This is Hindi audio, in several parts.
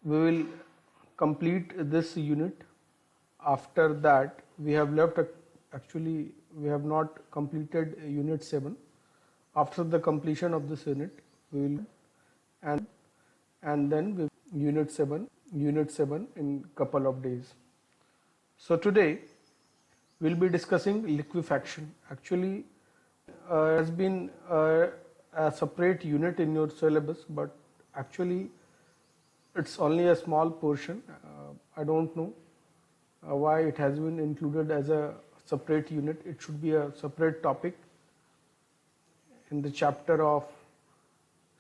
we will complete this unit. After that we have left, actually we have not completed unit 7. After the completion of this unit we will and then we unit 7 in couple of days. So today we'll be discussing liquefaction. Actually has been a separate unit in your syllabus, but actually it's only a small portion. I don't know why it has been included as a separate unit. It should be a separate topic in the chapter of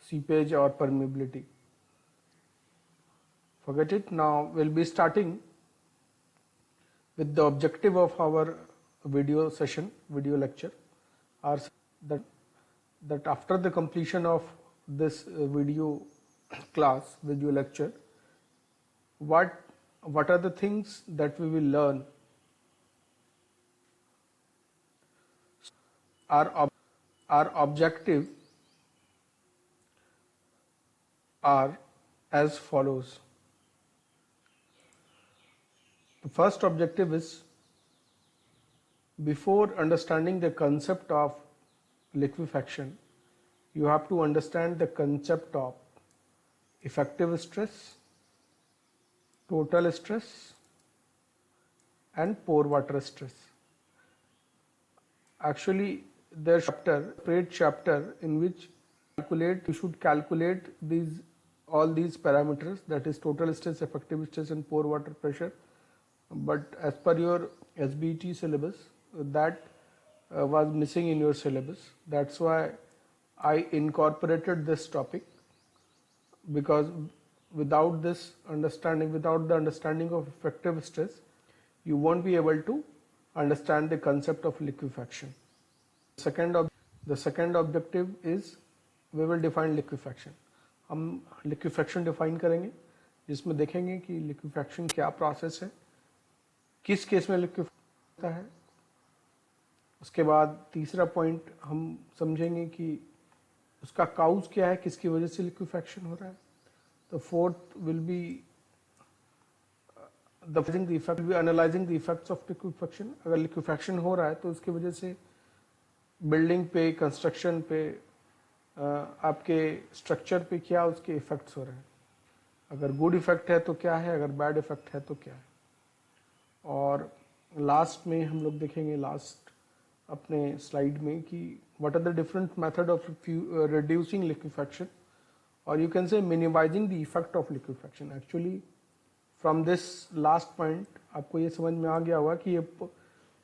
seepage or permeability. Forget it. Now we'll be starting with the objective of our video session, video lecture, are that after the completion of this video class, video lecture, what are the things that we will learn. Our objective are as follows. The first objective is, before understanding the concept of liquefaction, you have to understand the concept of effective stress, total stress, and pore water stress. Actually, there's a separate chapter in which you should calculate all these parameters, that is total stress, effective stress, and pore water pressure. But as per your SBT syllabus, that was missing in your syllabus. That's why I incorporated this topic, because without this understanding, without the understanding of effective stress, you won't be able to understand the concept of liquefaction. The second objective is, we will define liquefaction. हम liquefaction define करेंगे, जिसमें देखेंगे कि liquefaction क्या process है, किस केस में liquefaction होता है. उसके बाद तीसरा पॉइंट हम समझेंगे कि उसका काउज क्या है, किसकी वजह से liquefaction हो रहा है. The fourth will be analyzing the effects of liquefaction. अगर liquefaction हो रहा है तो उसकी वजह से बिल्डिंग पे, कंस्ट्रक्शन पे, आपके स्ट्रक्चर पे क्या उसके इफेक्ट्स हो रहे हैं. अगर गुड इफेक्ट है तो क्या है, अगर बैड इफेक्ट है तो क्या है. और लास्ट में हम लोग देखेंगे, लास्ट अपने स्लाइड में, कि what are the different method of reducing liquefaction, और you can say minimizing the effect of liquefaction. Actually from this last point आपको ये समझ में आ गया होगा कि ये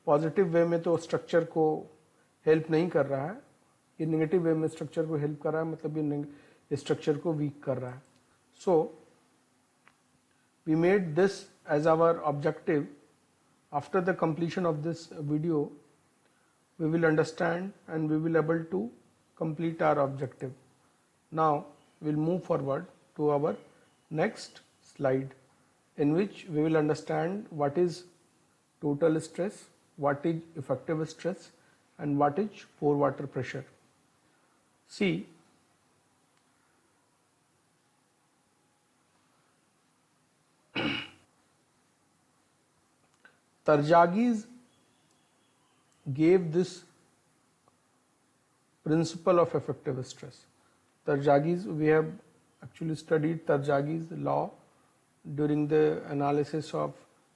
पॉजिटिव वे में तो स्ट्रक्चर को हेल्प नहीं कर रहा है, ये नेगेटिव वे में स्ट्रक्चर को हेल्प कर रहा है, मतलब ये स्ट्रक्चर को वीक कर रहा है. So we made this as our objective. After the completion of this video, we will understand and we will able to complete our objective. Now we'll move forward to our next slide, in which we will understand what is total stress, what is effective stress, and what is pore water pressure. See, Tarjagi's gave this principle of effective stress. Tarjagi's, we have actually studied Tarjagi's law during the analysis of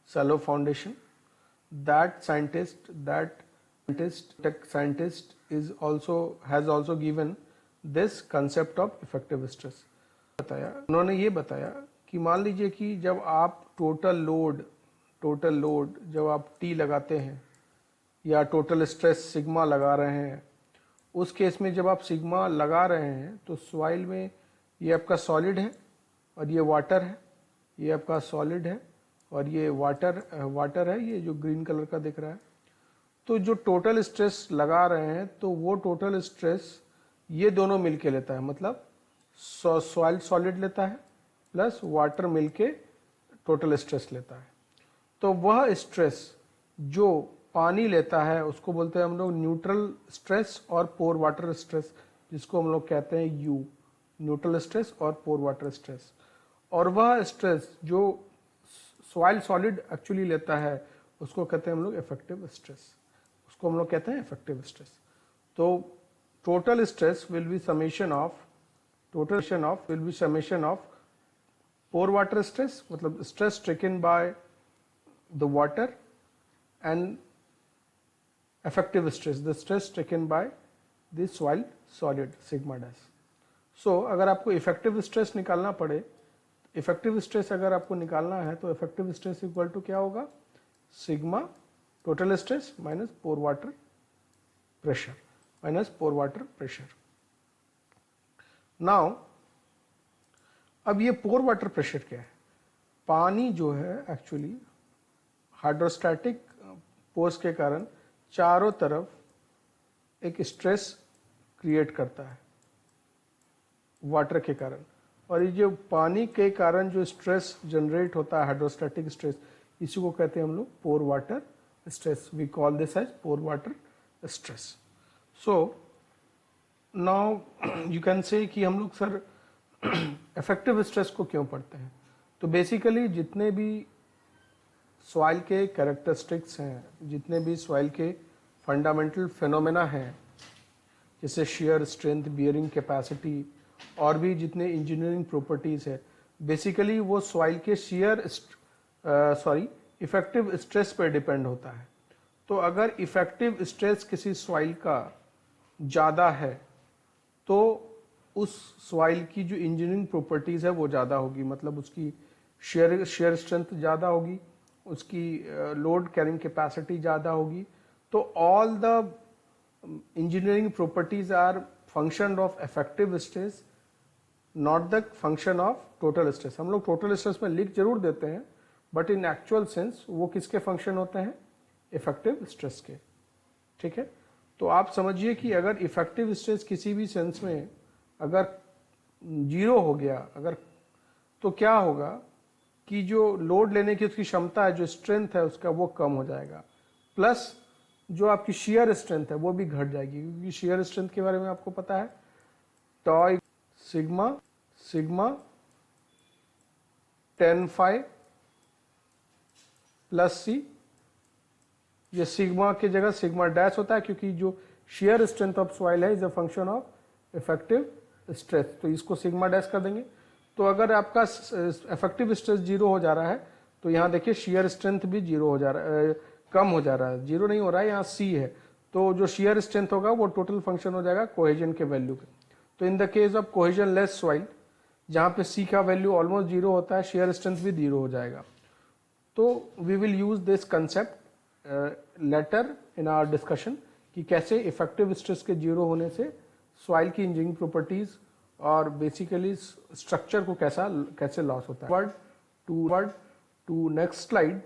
shallow foundation. That scientist has also given this concept of effective stress. उन्होंने ये बताया कि मान लीजिए कि जब आप टोटल लोड जब आप T लगाते हैं या टोटल स्ट्रेस सिग्मा लगा रहे हैं, उस केस में जब आप सिग्मा लगा रहे हैं तो सॉइल में ये आपका सॉलिड है और ये वाटर है, ये आपका सॉलिड है और ये वाटर है, ये जो ग्रीन कलर का दिख रहा है. तो जो टोटल स्ट्रेस लगा रहे हैं तो वो टोटल स्ट्रेस ये दोनों मिलके लेता है, मतलब सॉइल सॉलिड लेता है प्लस वाटर मिलके टोटल स्ट्रेस लेता है. तो वह स्ट्रेस जो पानी लेता है उसको बोलते हैं हम लोग न्यूट्रल स्ट्रेस और पोर वाटर स्ट्रेस, जिसको हम लोग कहते हैं यू, न्यूट्रल स्ट्रेस और पोर वाटर स्ट्रेस. और वह स्ट्रेस जो सॉइल सॉलिड एक्चुअली लेता है उसको कहते हैं हम लोग इफेक्टिव स्ट्रेस, उसको हम लोग कहते हैं इफेक्टिव स्ट्रेस। तो total stress will be summation of pore water stress, मतलब stress taken by the water, and effective stress, the stress taken by the soil solid sigma dash. So अगर आपको इफेक्टिव स्ट्रेस निकालना पड़े, इफेक्टिव स्ट्रेस अगर आपको निकालना है तो इफेक्टिव स्ट्रेस इक्वल टू क्या होगा, सिग्मा टोटल स्ट्रेस माइनस पोर वाटर प्रेशर। नाउ अब ये पोर वाटर प्रेशर क्या है? पानी जो है एक्चुअली हाइड्रोस्टैटिक फोर्स के कारण चारों तरफ एक स्ट्रेस क्रिएट करता है वाटर के कारण, और ये जो पानी के कारण जो स्ट्रेस जनरेट होता है हाइड्रोस्टैटिक स्ट्रेस, इसी को कहते हैं हम लोग pore water stress. We call this as pore water stress. So now you can say कि हम लोग सर इफेक्टिव स्ट्रेस को क्यों पढ़ते हैं? तो बेसिकली जितने भी सॉइल के कैरेक्टरिस्टिक्स हैं, जितने भी सॉइल के फंडामेंटल फिनोमेना हैं, जैसे शेयर स्ट्रेंथ, बियरिंग कैपेसिटी, और भी जितने इंजीनियरिंग प्रॉपर्टीज है, बेसिकली वो सॉइल के इफेक्टिव स्ट्रेस पर डिपेंड होता है। तो अगर इफेक्टिव स्ट्रेस किसी सॉइल का ज़्यादा है तो उस सॉइल की जो इंजीनियरिंग प्रॉपर्टीज है वो ज़्यादा होगी, मतलब उसकी शेयर स्ट्रेंथ ज़्यादा होगी, उसकी लोड कैरिंग कैपेसिटी ज़्यादा होगी। तो all the engineering properties are function of effective stress, not the function of total stress. हम लोग टोटल स्ट्रेस में लिख जरूर देते हैं, बट इन एक्चुअल सेंस वो किसके फंक्शन होते हैं? इफेक्टिव स्ट्रेस के। ठीक है, तो आप समझिए कि अगर इफेक्टिव स्ट्रेस किसी भी सेंस में अगर जीरो हो गया, अगर, तो क्या होगा कि जो लोड लेने की उसकी क्षमता है, जो स्ट्रेंथ है उसका, वो कम हो जाएगा, प्लस जो आपकी शेयर स्ट्रेंथ है वो भी घट जाएगी, क्योंकि शेयर स्ट्रेंथ के बारे में आपको पता है, टॉय सिग्मा 10 प्लस सी, ये सिग्मा की जगह सिग्मा डैश होता है, क्योंकि जो शेयर स्ट्रेंथ ऑफ सॉइल है is a function of effective stress, तो इसको सिग्मा डैश कर देंगे। तो अगर आपका इफेक्टिव स्ट्रेस जीरो हो जा रहा है तो यहाँ देखिए शेयर स्ट्रेंथ भी जीरो हो जा रहा है, कम हो जा रहा है, जीरो नहीं हो रहा है, यहाँ सी है, तो जो शेयर स्ट्रेंथ होगा वो टोटल फंक्शन हो जाएगा कोहेजन के वैल्यू के। तो in the case of cohesion less soil, जहाँ पे सी का वैल्यू ऑलमोस्ट जीरो होता है, शेयर स्ट्रेंथ भी जीरो हो जाएगा। तो we will use this concept later in our discussion कि कैसे इफेक्टिव स्ट्रेस के जीरो होने से सॉइल की इंजीनियरिंग प्रॉपर्टीज और बेसिकली स्ट्रक्चर को कैसे लॉस होता है। Word to next slide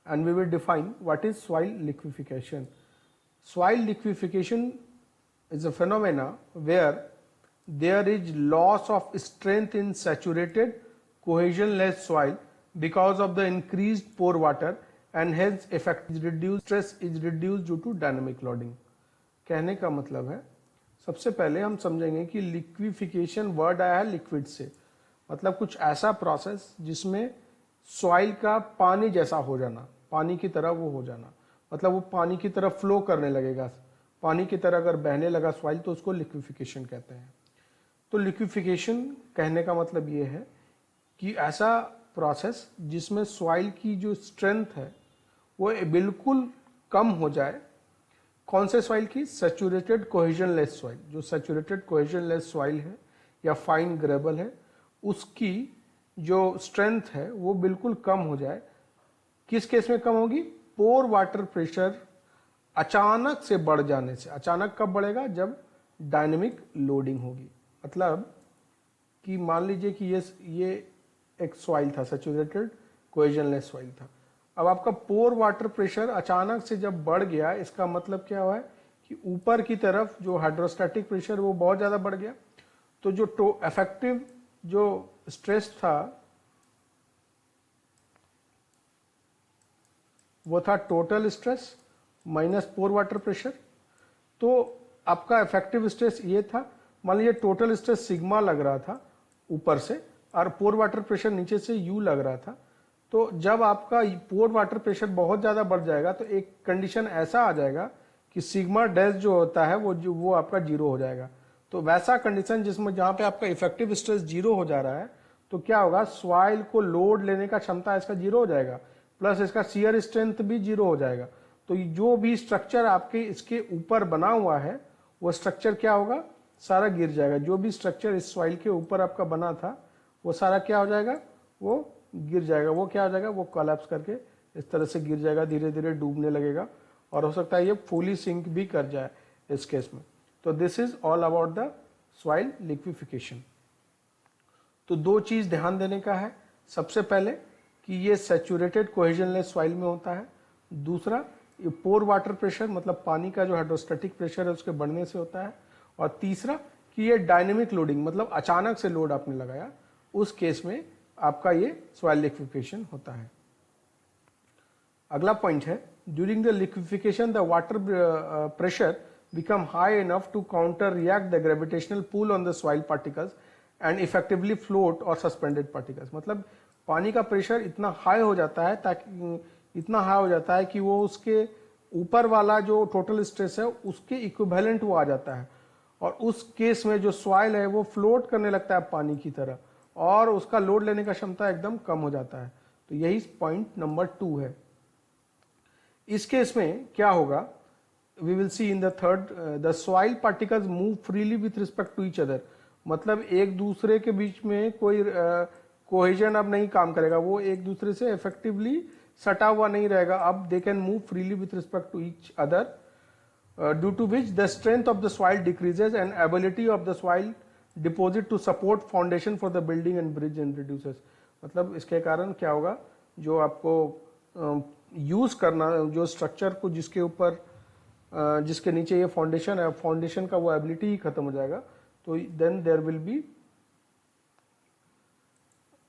and we will define what is soil liquefaction. Soil liquefaction is a phenomena where there is loss of strength in saturated cohesionless soil because of the increased pore water and hence effect is reduced, stress is reduced due to dynamic loading. कहने का मतलब है, सबसे पहले हम समझेंगे कि लिक्विफिकेशन वर्ड आया है लिक्विड से, मतलब कुछ ऐसा प्रोसेस जिसमें सॉइल का पानी जैसा हो जाना, पानी की तरह वो हो जाना, मतलब वो पानी की तरह फ्लो करने लगेगा, पानी की तरह अगर बहने लगा सॉइल तो उसको लिक्विफिकेशन कहते हैं। तो लिक्विफिकेशन कहने का मतलब ये है कि ऐसा प्रोसेस जिसमें सॉइल की जो स्ट्रेंथ है वो बिल्कुल कम हो जाए। कौन से सॉइल की? Saturated cohesionless soil. जो सैचुरेटेड कोहेजनलेस सॉइल है या फाइन ग्रेबल है, उसकी जो स्ट्रेंथ है वो बिल्कुल कम हो जाए। किस केस में कम होगी? पोर वाटर प्रेशर अचानक से बढ़ जाने से। अचानक कब बढ़ेगा? जब डायनेमिक लोडिंग होगी। मतलब कि मान लीजिए कि ये एक सॉइल था, सैचुरेटेड कोहेजनलेस सॉइल था, अब आपका पोर वाटर प्रेशर अचानक से जब बढ़ गया, इसका मतलब क्या हुआ है कि ऊपर की तरफ जो हाइड्रोस्टैटिक प्रेशर वो बहुत ज्यादा बढ़ गया, तो जो इफेक्टिव जो स्ट्रेस था वो था टोटल स्ट्रेस माइनस पोर वाटर प्रेशर। तो आपका इफेक्टिव स्ट्रेस ये था, मान लीजिए टोटल स्ट्रेस सिग्मा लग रहा था ऊपर से, और पोर वाटर प्रेशर नीचे से यू लग रहा था। तो जब आपका पोर वाटर प्रेशर बहुत ज्यादा बढ़ जाएगा तो एक कंडीशन ऐसा आ जाएगा कि सिग्मा डैश जो होता है वो आपका जीरो हो जाएगा। तो वैसा कंडीशन जिसमें जहां पे आपका इफेक्टिव स्ट्रेस जीरो हो जा रहा है, तो क्या होगा, सॉइल को लोड लेने का क्षमता इसका जीरो हो जाएगा, प्लस इसका शियर स्ट्रेंथ भी जीरो हो जाएगा। तो जो भी स्ट्रक्चर आपके इसके ऊपर बना हुआ है वो स्ट्रक्चर क्या होगा, सारा गिर जाएगा। जो भी स्ट्रक्चर इस सॉइल के ऊपर आपका बना था वो सारा क्या हो जाएगा, वो गिर जाएगा। वो क्या हो जाएगा, वो कोलैप्स करके इस तरह से गिर जाएगा, धीरे धीरे डूबने लगेगा और हो सकता है ये फुली सिंक भी कर जाए इस केस में। तो this is all about the soil liquefaction. तो दो चीज ध्यान देने का है, सबसे पहले कि ये सैचुरेटेड कोहेजनलेस सॉइल में होता है, दूसरा ये पोर वाटर प्रेशर मतलब पानी का जो हाइड्रोस्टैटिक प्रेशर है उसके बढ़ने से होता है, और तीसरा कि ये डायनेमिक लोडिंग मतलब अचानक से लोड आपने लगाया, उस केस में आपका ये सॉइल लिक्विफिकेशन होता है। अगला पॉइंट है, during the liquefaction the water pressure become high enough to counter react the gravitational pull on the soil particles and effectively float or suspended particles। मतलब पानी का प्रेशर इतना हाई हो जाता है इतना हाई हो जाता है कि वो उसके ऊपर वाला जो टोटल स्ट्रेस है उसके इक्विवेलेंट वो आ जाता है, और उस केस में जो सॉइल है वो फ्लोट करने लगता है पानी की तरह और उसका लोड लेने का क्षमता एकदम कम हो जाता है। तो यही पॉइंट नंबर 2 है। इस केस में क्या होगा, we will see in the third, the soil particles move freely with respect to each other। मतलब एक दूसरे के बीच में कोई कोहेजन अब नहीं काम करेगा, वो एक दूसरे से इफेक्टिवली सटा हुआ नहीं रहेगा। अब they can move freely with respect to each other due to which the strength of the soil decreases and ability of the soil deposit to support foundation for the building and bridge and reduces. मतलब इसके कारण क्या होगा, जो आपको यूज करना जो स्ट्रक्चर को जिसके ऊपर जिसके नीचे ये फाउंडेशन है, फाउंडेशन का वो एबिलिटी ही खत्म हो जाएगा। तो then there will be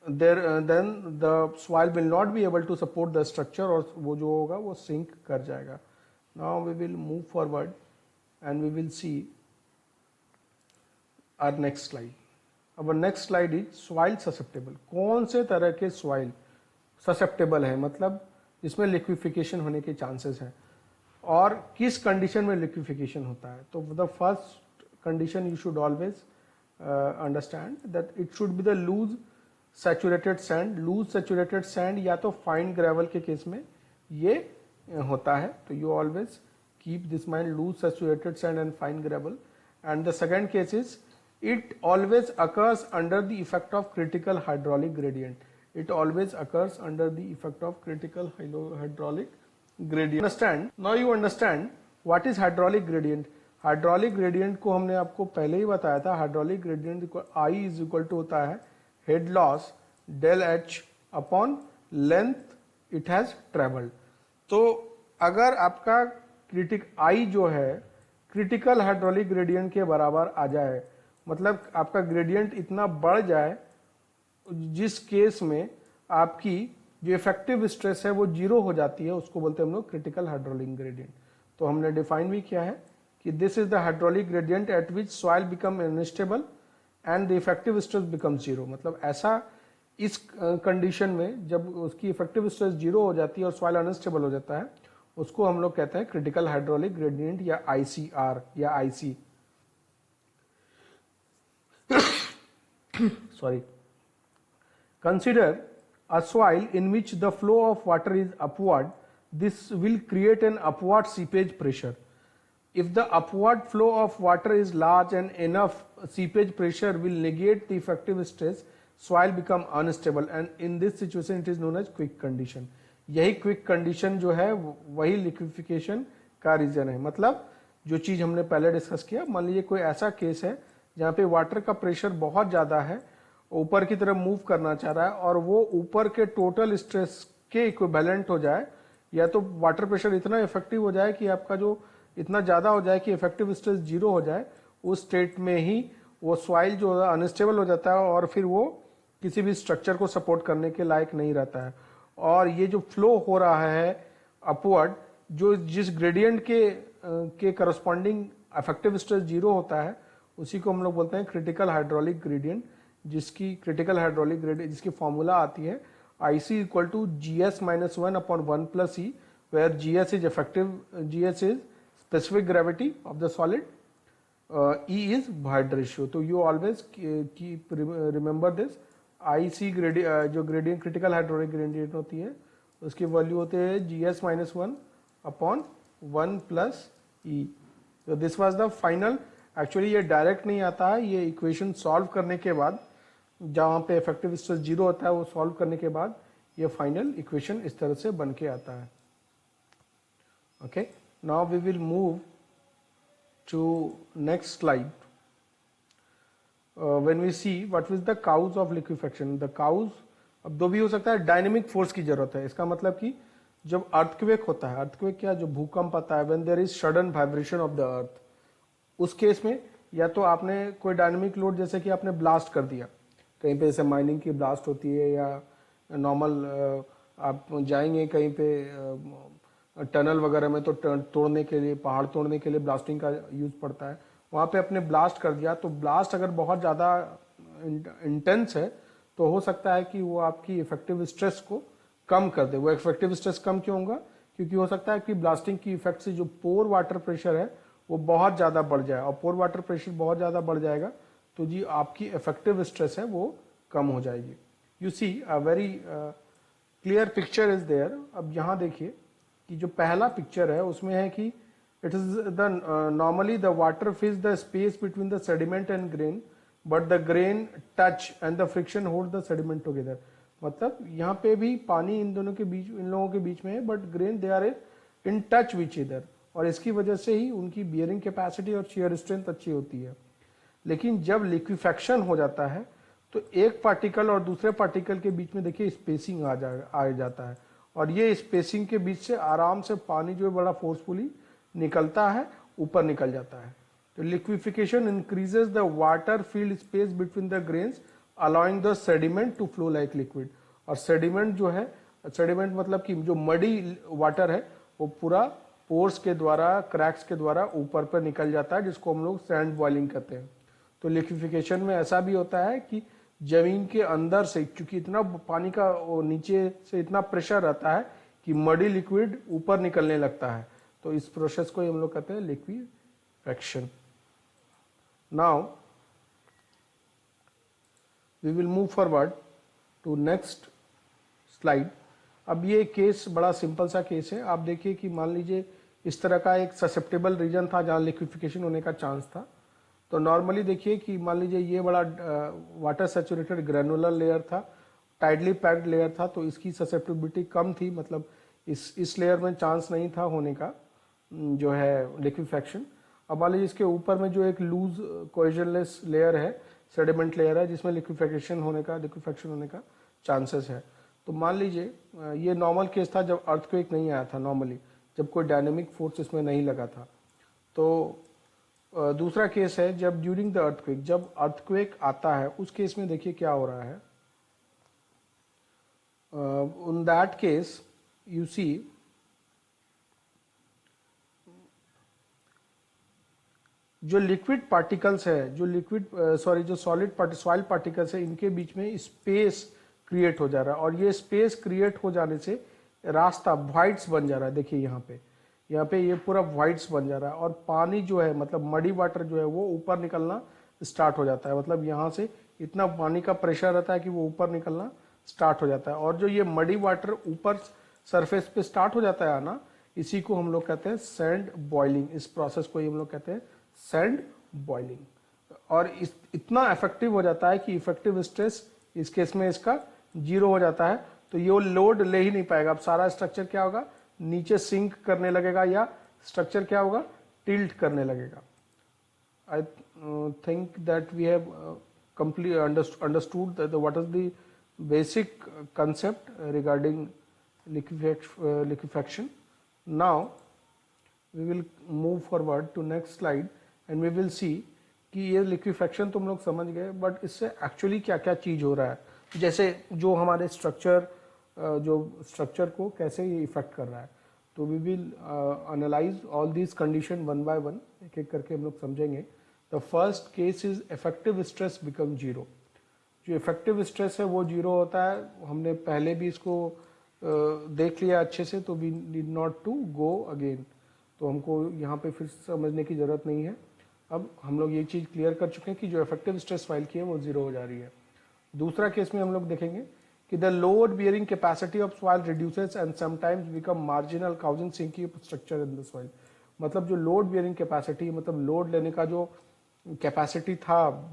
then the soil will not be able to support the structure और वो जो होगा वो सिंक कर जाएगा। Now we will move forward and we will see our next slide. अब next slide is soil susceptible. कौन से तरह के सॉइल ससेप्टेबल है, मतलब जिसमें लिक्विफिकेशन होने के चांसेस हैं और किस कंडीशन में लिक्विफिकेशन होता है। तो the first condition you should always understand that it should be the loose saturated sand. Loose saturated sand या तो फाइन ग्रेवल के केस में ये होता है, तो you always keep this mind, loose saturated sand and fine gravel. And the second case is it always occurs under the effect of critical hydraulic gradient। It always occurs under the effect of critical hydraulic gradient। Understand? Now you understand what is hydraulic gradient। hydraulic gradient को हमने आपको पहले ही बताया था। hydraulic gradient I is equal to होता है head loss del H upon length it has traveled। तो अगर आपका I जो है क्रिटिकल हाइड्रोलिक ग्रेडियंट के बराबर आ जाए, मतलब आपका ग्रेडियंट इतना बढ़ जाए जिस केस में आपकी जो इफेक्टिव स्ट्रेस है वो जीरो हो जाती है, उसको बोलते हैं हम लोग क्रिटिकल हाइड्रोलिक ग्रेडियंट। तो हमने डिफाइन भी किया है कि this is the hydraulic gradient eight which soil become unstable and the effective stress become zero. मतलब ऐसा इस कंडीशन में जब उसकी इफेक्टिव स्ट्रेस जीरो हो जाती है और सॉइल अनस्टेबल हो जाता है, उसको हम लोग कहते हैं क्रिटिकल हाइड्रोलिक ग्रेडियंट या ICR या IC। Sorry. Consider a soil in which the flow of water is upward. This will create an upward seepage pressure. If the upward flow of water is large and enough seepage pressure will negate the effective stress, soil become unstable and in this situation it is known as quick condition। यही क्विक कंडीशन जो है वही लिक्विफिकेशन का रीजन है। मतलब जो चीज हमने पहले डिस्कस किया, मान लीजिए कोई ऐसा केस है जहाँ पे वाटर का प्रेशर बहुत ज्यादा है, ऊपर की तरफ मूव करना चाह रहा है और वो ऊपर के टोटल स्ट्रेस के इक्विवेलेंट हो जाए, या तो वाटर प्रेशर इतना इफेक्टिव हो जाए कि आपका जो इतना ज्यादा हो जाए कि इफेक्टिव स्ट्रेस जीरो हो जाए, उस स्टेट में ही वो सॉइल जो है अनस्टेबल हो जाता है और फिर वो किसी भी स्ट्रक्चर को सपोर्ट करने के लायक नहीं रहता है। और ये जो फ्लो हो रहा है अपवर्ड, जो जिस ग्रेडियंट के करस्पॉन्डिंग इफेक्टिव स्ट्रेस जीरो होता है, उसी को हम लोग बोलते हैं क्रिटिकल हाइड्रोलिक ग्रेडियंट जिसकी क्रिटिकल हाइड्रोलिक ग्रेडियंट जिसकी फॉर्मूला आती है IC equal to GS minus 1 upon 1 plus E, where GS is effective, GS is specific gravity of the solid, E is Void ratio. तो you always keep remember this. IC जो gradient critical hydraulic gradient होती है उसकी वैल्यू होते हैं GS minus 1 upon 1 plus E. तो this was the final, actually ये डायरेक्ट नहीं आता है, ये इक्वेशन सॉल्व करने के बाद जहाँ पे इफेक्टिव स्ट्रेस 0 होता है वो सॉल्व करने के बाद ये फाइनल इक्वेशन इस तरह से बन के आता है. Okay, now we will move to next slide. When we see what is the cause of liquefaction, the cause अब दो भी हो सकता है. डायनेमिक फोर्स की जरूरत है, इसका मतलब कि जब अर्थक्वेक होता है, अर्थक्वेक क्या, जो भूकंप आता है, when there is sudden vibration of the earth, उस केस में या तो आपने कोई डायनेमिक लोड जैसे कि आपने ब्लास्ट कर दिया कहीं पे, जैसे माइनिंग की ब्लास्ट होती है या नॉर्मल आप जाएंगे कहीं पे टनल वगैरह में तो तोड़ने के लिए, पहाड़ तोड़ने के लिए ब्लास्टिंग का यूज पड़ता है, वहाँ पे आपने ब्लास्ट कर दिया तो ब्लास्ट अगर बहुत ज़्यादा इंटेंस है तो हो सकता है कि वो आपकी इफेक्टिव स्ट्रेस को कम कर दे. वो इफेक्टिव स्ट्रेस कम क्यों होगा, क्योंकि हो सकता है कि ब्लास्टिंग की इफेक्ट से जो पोर वाटर प्रेशर है वो बहुत ज़्यादा बढ़ जाए, और पोर वाटर प्रेशर बहुत ज़्यादा बढ़ जाएगा तो जी आपकी इफेक्टिव स्ट्रेस है वो कम हो जाएगी. You see a very clear picture is there. अब यहाँ देखिए कि जो पहला पिक्चर है उसमें है कि it is the normally the water फिल्स the space between the sediment and grain, but the grain touch and the friction hold the sediment together. मतलब यहाँ पे भी पानी इन दोनों के बीच, इन लोगों के बीच में है, but grain they are in touch which इधर, और इसकी वजह से ही उनकी बियरिंग कैपेसिटी और शियर स्ट्रेंथ अच्छी होती है. लेकिन जब लिक्विफेक्शन हो जाता है तो एक पार्टिकल और दूसरे पार्टिकल के बीच में देखिए स्पेसिंग आ जाता है, और ये स्पेसिंग के बीच से आराम से पानी जो है बड़ा फोर्सफुली निकलता है, ऊपर निकल जाता है. तो liquefaction increases the water field space between the grains allowing the sediment to flow like liquid. और सेडिमेंट जो है, सेडिमेंट मतलब कि जो मडी वाटर है वो पूरा पोर्स के द्वारा, क्रैक्स के द्वारा ऊपर पर निकल जाता है, जिसको हम लोग सैंड बॉइलिंग कहते हैं. तो लिक्विफिकेशन में ऐसा भी होता है कि जमीन के अंदर से, क्योंकि इतना पानी का नीचे से इतना प्रेशर रहता है कि मडी लिक्विड ऊपर निकलने लगता है, तो इस प्रोसेस को हम लोग कहते हैं liquefaction. Now we will move forward to next slide. अब ये केस बड़ा सिंपल सा केस है. आप देखिए कि मान लीजिए इस तरह का एक ससेप्टेबल रीजन था जहाँ लिक्विफिकेशन होने का चांस था. तो नॉर्मली देखिए कि मान लीजिए ये बड़ा वाटर सैचुरेटेड ग्रेनुलर लेयर था, टाइडली पैक्ड लेयर था, तो इसकी ससेप्टिबिलिटी कम थी, मतलब इस लेयर में चांस नहीं था होने का जो है लिक्विफेक्शन. अब मान लीजिए इसके ऊपर में जो एक लूज कोहेजनलेस लेयर है, सेडिमेंट लेयर है, जिसमें लिक्विफिकेशन होने का चांसेस है. तो मान लीजिए ये नॉर्मल केस था जब अर्थक्वेक नहीं आया था, नॉर्मली जब कोई डायनेमिक फोर्स इसमें नहीं लगा था. तो दूसरा केस है जब ड्यूरिंग द अर्थक्वेक, जब अर्थक्वेक आता है उस केस में देखिए क्या हो रहा है. In that case you see जो लिक्विड पार्टिकल्स है, जो सॉलिड सॉइल पार्टिकल्स है, इनके बीच में स्पेस क्रिएट हो जा रहा है, और ये स्पेस क्रिएट हो जाने से रास्ता वाइड्स बन जा रहा है. देखिए यहाँ पे ये पूरा वाइड्स बन जा रहा है, और पानी जो है, मतलब मडी वाटर जो है वो ऊपर निकलना स्टार्ट हो जाता है. मतलब यहाँ से इतना पानी का प्रेशर रहता है कि वो ऊपर निकलना स्टार्ट हो जाता है, और जो ये मडी वाटर ऊपर सरफेस पे स्टार्ट हो जाता है आना, इसी को हम लोग कहते हैं सैंड बॉइलिंग. इस प्रोसेस को हम लोग कहते हैं सैंड बॉइलिंग. और इतना इफेक्टिव हो जाता है कि इफेक्टिव स्ट्रेस इस केस में इसका 0 हो जाता है, तो ये लोड ले ही नहीं पाएगा. अब सारा स्ट्रक्चर क्या होगा, नीचे सिंक करने लगेगा, या स्ट्रक्चर क्या होगा, टिल्ट करने लगेगा. I think that we have complete understood what is the basic concept regarding liquefaction. Now we will move forward to next slide and we will see कि ये लिक्विफेक्शन तो हम लोग समझ गए, बट इससे एक्चुअली क्या क्या चीज़ हो रहा है, जैसे जो हमारे स्ट्रक्चर को कैसे ये इफेक्ट कर रहा है. तो we will analyze all these condition one by one, एक एक करके हम लोग समझेंगे. The first case is effective stress become 0. जो इफेक्टिव स्ट्रेस है वो 0 होता है। हमने पहले भी इसको देख लिया अच्छे से, तो we need not to go again, तो हमको यहाँ पे फिर समझने की ज़रूरत नहीं है। अब हम लोग ये चीज़ क्लियर कर चुके हैं कि जो इफेक्टिव स्ट्रेस फाइल की है वो 0 हो जा रही है। दूसरा केस में हम लोग देखेंगे कि the load bearing capacity of soil reduces and sometimes become marginal causing sinking of structure in the soil. मतलब जो लोड बियरिंग कैपेसिटी, मतलब लोड लेने का जो कैपेसिटी था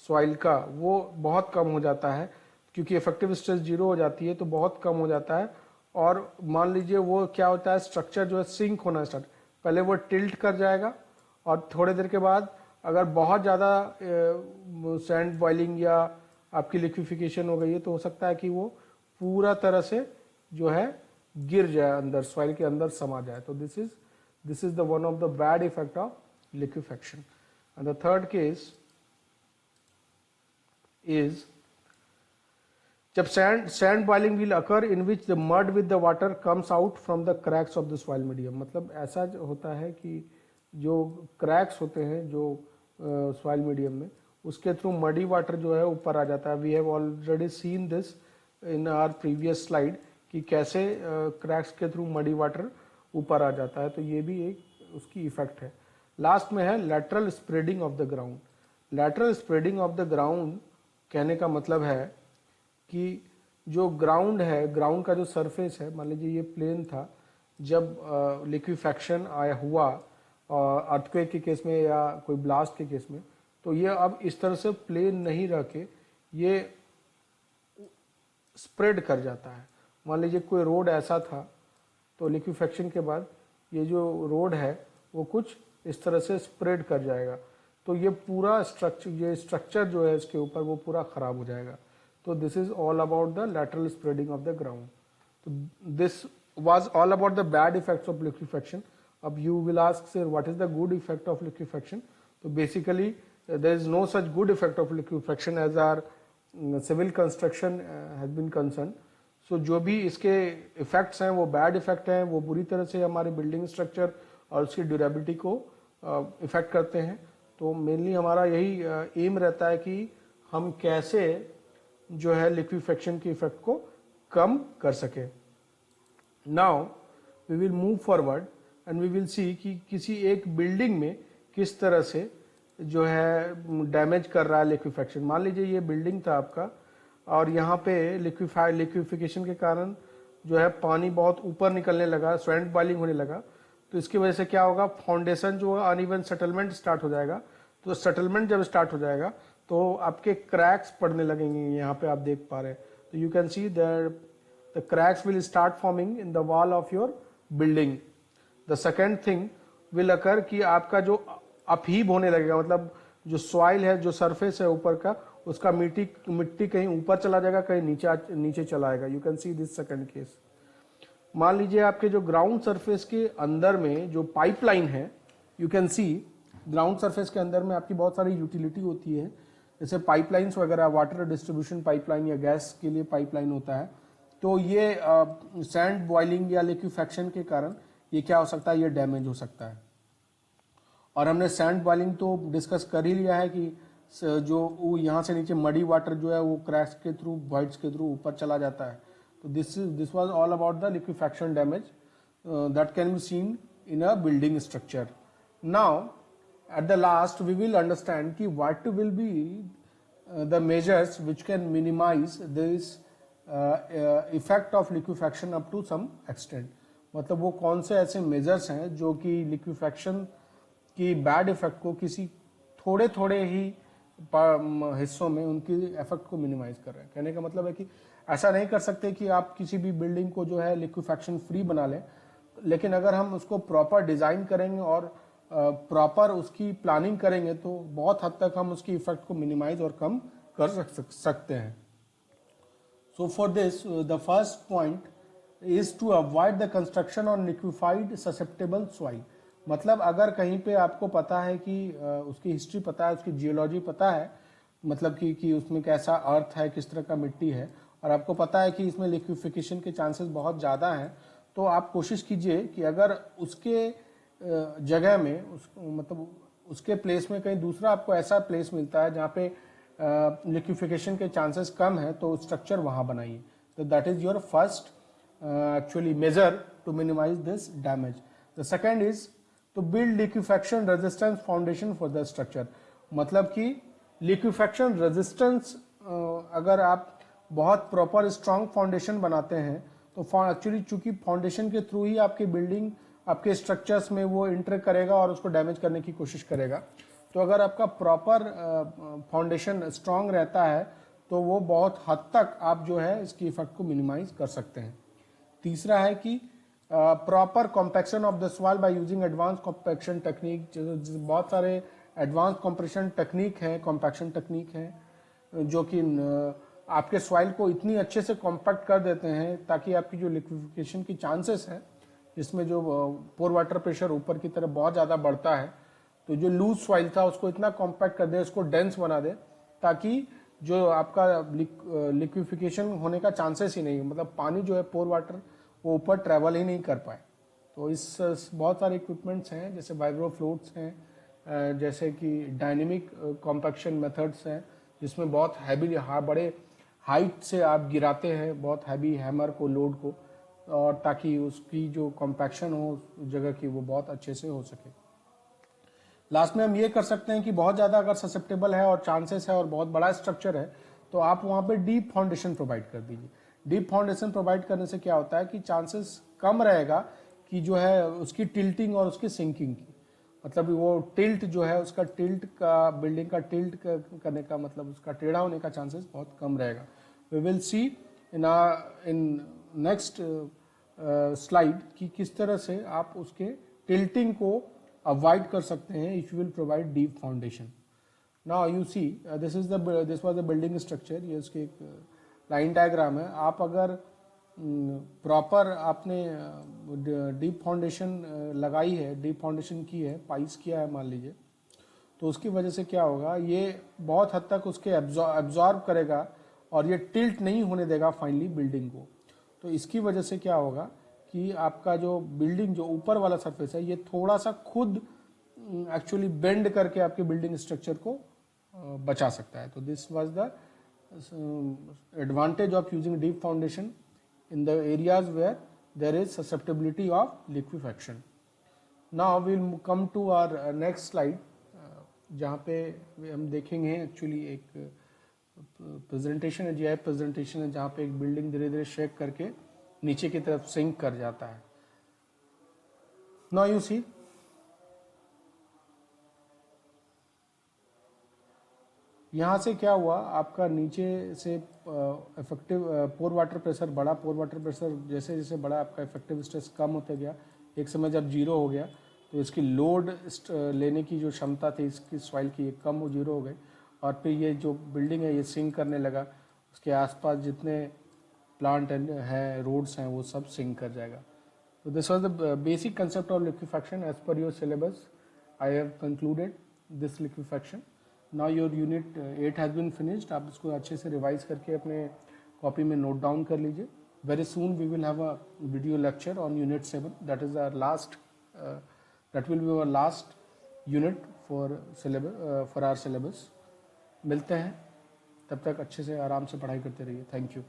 सॉइल का, वो बहुत कम हो जाता है, क्योंकि इफेक्टिव स्ट्रेस 0 हो जाती है तो बहुत कम हो जाता है। और मान लीजिए वो क्या होता है, स्ट्रक्चर जो है सिंक होना स्टार्ट, पहले वो टिल्ट कर जाएगा और थोड़े देर के बाद अगर बहुत ज़्यादा सैंड बॉइलिंग या आपकी लिक्विफिकेशन हो गई है तो हो सकता है कि वो पूरा तरह से जो है गिर जाए, अंदर सॉइल के अंदर समा जाए। तो this is the one of the bad effect of liquefaction. And the third case is जब sand boiling will occur in which the mud with the water comes out from the cracks of the soil medium. मतलब ऐसा होता है कि जो क्रैक्स होते हैं जो सॉइल मीडियम में, उसके थ्रू मडी वाटर जो है ऊपर आ जाता है। We have already seen this in our previous slide कि कैसे क्रैक्स के थ्रू मडी वाटर ऊपर आ जाता है, तो ये भी एक उसकी इफेक्ट है। लास्ट में है lateral spreading of the ground. Lateral spreading of the ground कहने का मतलब है कि जो ग्राउंड है, ग्राउंड का जो सरफेस है, मान लीजिए ये प्लेन था, जब लिक्विफेक्शन आया हुआ अर्थक्वेक के केस में या कोई ब्लास्ट के केस में, तो ये अब इस तरह से प्लेन नहीं रह के ये स्प्रेड कर जाता है। मान लीजिए कोई रोड ऐसा था, तो लिक्विफेक्शन के बाद ये जो रोड है वो कुछ इस तरह से स्प्रेड कर जाएगा, तो ये पूरा स्ट्रक्चर जो है इसके ऊपर वो पूरा खराब हो जाएगा। तो this is all about the lateral spreading of the ground. तो this was all about the bad effects of liquefaction. अब you will ask, sir, what is the good effect of liquefaction? So basically there is no such good effect of liquefaction as our civil construction has been concerned. So जो भी इसके इफेक्ट्स हैं वो बैड इफेक्ट हैं, वो बुरी तरह से हमारे बिल्डिंग स्ट्रक्चर और उसकी ड्यूरेबिलिटी को इफेक्ट करते हैं। तो मेनली हमारा यही एम रहता है कि हम कैसे जो है लिक्विफेक्शन के इफेक्ट को कम कर सके। Now we will move forward and we will see कि किसी एक बिल्डिंग में किस तरह से जो है डैमेज कर रहा है लिक्विफेक्शन। मान लीजिए ये बिल्डिंग था आपका और यहाँ पे लिक्विफिकेशन के कारण जो है पानी बहुत ऊपर निकलने लगा, सैंड बॉइलिंग होने लगा, तो इसकी वजह से क्या होगा, फाउंडेशन जो अनइवन सेटलमेंट स्टार्ट हो जाएगा। तो सेटलमेंट जब स्टार्ट हो जाएगा तो आपके क्रैक्स पड़ने लगेंगे, यहाँ पे आप देख पा रहे हैं। तो you can see that the cracks will start forming in the wall of your building. The second thing will occur कि आपका जो अपहीव होने लगेगा, मतलब जो सॉइल है, जो सरफेस है ऊपर का, उसका मिट्टी कहीं ऊपर चला जाएगा, कहीं नीचे चला आएगा। You can see this second case. मान लीजिए आपके जो ग्राउंड सरफेस के अंदर में जो पाइपलाइन है, you can see ground surface के अंदर में आपकी बहुत सारी यूटिलिटी होती है, जैसे पाइपलाइंस वगैरह, वाटर डिस्ट्रीब्यूशन पाइपलाइन या गैस के लिए पाइपलाइन होता है। तो ये सैंड बॉइलिंग या लिक्विफेक्शन के कारण ये क्या हो सकता है, ये डैमेज हो सकता है। और हमने सैंड बॉइलिंग तो डिस्कस कर ही लिया है कि जो यहाँ से नीचे मडी वाटर जो है वो क्रैक्स के थ्रू, वॉइड्स के थ्रू ऊपर चला जाता है। तो this was all about the liquefaction damage that can be seen in a building structure. Now at the last we will understand कि what will be the measures which can minimize this effect of liquefaction up to some extent. मतलब वो कौन से ऐसे मेजर्स हैं जो कि लिक्विफेक्शन की बैड इफेक्ट को किसी थोड़े थोड़े ही हिस्सों में उनकी इफेक्ट को मिनिमाइज कर रहे हैं। कहने का मतलब है कि ऐसा नहीं कर सकते कि आप किसी भी बिल्डिंग को जो है लिक्विफेक्शन फ्री बना लें, लेकिन अगर हम उसको प्रॉपर डिजाइन करेंगे और प्रॉपर उसकी प्लानिंग करेंगे तो बहुत हद तक हम उसकी इफेक्ट को मिनिमाइज और कम कर सकते हैं। So for this the first point is to avoid the construction on liquefied susceptible soil. मतलब अगर कहीं पे आपको पता है कि उसकी हिस्ट्री पता है, उसकी जियोलॉजी पता है, मतलब कि उसमें कैसा अर्थ है, किस तरह का मिट्टी है, और आपको पता है कि इसमें लिक्विफिकेशन के चांसेस बहुत ज़्यादा हैं, तो आप कोशिश कीजिए कि अगर उसके जगह में मतलब उसके प्लेस में कहीं दूसरा आपको ऐसा प्लेस मिलता है जहाँ पे लिक्विफिकेशन के चांसेस कम है तो स्ट्रक्चर वहाँ बनाइए। तो that is your first actually measure to minimize this damage. The second is to build liquefaction resistance foundation for the structure. मतलब कि liquefaction resistance अगर आप बहुत प्रॉपर स्ट्रांग फाउंडेशन बनाते हैं तो एक्चुअली चूंकि फाउंडेशन के थ्रू ही आपकी बिल्डिंग आपके स्ट्रक्चर्स में वो इंटर करेगा और उसको डैमेज करने की कोशिश करेगा। तो अगर आपका प्रॉपर फाउंडेशन स्ट्रांग रहता है तो वो बहुत हद तक आप जो है इसकी इफेक्ट को मिनिमाइज कर सकते हैं। तीसरा है कि proper compaction of the soil by using advance compaction technique. बहुत सारे एडवांस कॉम्प्रेशन टेक्निक है, कॉम्पैक्शन टेक्निक है जो कि आपके सॉइल को इतनी अच्छे से कॉम्पैक्ट कर देते हैं ताकि आपकी जो लिक्विफिकेशन की चांसेस है जिसमें जो पोर वाटर प्रेशर ऊपर की तरफ बहुत ज़्यादा बढ़ता है तो जो लूज सॉइल था उसको इतना कॉम्पैक्ट कर दे, उसको डेंस बना दे ताकि जो आपका लिक्विफिकेशन होने का चांसेस ही नहीं, मतलब पानी जो है पोर वाटर वो ऊपर ट्रैवल ही नहीं कर पाए। तो इस बहुत सारे इक्विपमेंट्स हैं जैसे वाइब्रो फ्लोट्स हैं, जैसे कि डायनेमिक कॉम्पैक्शन मेथड्स हैं जिसमें बहुत हैवी बड़े हाइट से आप गिराते हैं बहुत हैवी हैमर को, लोड को, और ताकि उसकी जो कॉम्पैक्शन हो उस जगह की वो बहुत अच्छे से हो सके। लास्ट में हम ये कर सकते हैं कि बहुत ज़्यादा अगर ससेप्टेबल है और चांसेस है और बहुत बड़ा स्ट्रक्चर है तो आप वहाँ पे डीप फाउंडेशन प्रोवाइड कर दीजिए। डीप फाउंडेशन प्रोवाइड करने से क्या होता है कि चांसेस कम रहेगा कि जो है उसकी टिल्टिंग और उसकी सिंकिंग की, मतलब वो टिल्ट जो है उसका टिल्ट का बिल्डिंग का टिल्ट करने का मतलब उसका टेढ़ा होने का चांसेस बहुत कम रहेगा। We will see in next slide कि किस तरह से आप उसके टिल्टिंग को अवॉइड कर सकते हैं if you will provide deep foundation. Now you see this was the building structure, ये उसके एक लाइन डायग्राम है। आप अगर प्रॉपर आपने डीप फाउंडेशन लगाई है, डीप फाउंडेशन की है, पाइस किया है मान लीजिए, तो उसकी वजह से क्या होगा, ये बहुत हद तक उसके एब्जॉर्ब करेगा और ये टिल्ट नहीं होने देगा फाइनली बिल्डिंग को। तो इसकी वजह से क्या होगा कि आपका जो बिल्डिंग जो ऊपर वाला सरफेस है ये थोड़ा सा खुद एक्चुअली बेंड करके आपके बिल्डिंग स्ट्रक्चर को बचा सकता है। तो this was the advantage of using deep foundation in the areas where there is susceptibility of liquefaction. Now we will come to our next slide, जहाँ पे हम देखेंगे एक्चुअली एक प्रेजेंटेशन है, जीआई प्रेजेंटेशन है जहाँ पे एक बिल्डिंग धीरे धीरे शेक करके नीचे की तरफ सिंक कर जाता है। Now you see यहाँ से क्या हुआ, आपका नीचे से इफेक्टिव पोर वाटर प्रेशर बढ़ा, पोर वाटर प्रेशर जैसे जैसे बढ़ा आपका इफेक्टिव स्ट्रेस कम होते गया। एक समय जब जीरो हो गया तो इसकी लोड लेने की जो क्षमता थी इसकी सॉइल की कम हो, जीरो हो गई, और फिर ये जो बिल्डिंग है ये सिंक करने लगा, उसके आसपास जितने प्लांट हैं, रोड्स हैं, वो सब सिंक कर जाएगा। तो this was the basic concept of liquefaction as per your syllabus. I have concluded this liquefaction. Now your unit 8 has been finished. आप इसको अच्छे से रिवाइज करके अपने कॉपी में नोट डाउन कर लीजिए। Very soon we will have a video lecture on unit 7, that is our last, that will be our last unit for our syllabus. मिलते हैं, तब तक अच्छे से आराम से पढ़ाई करते रहिए। Thank you.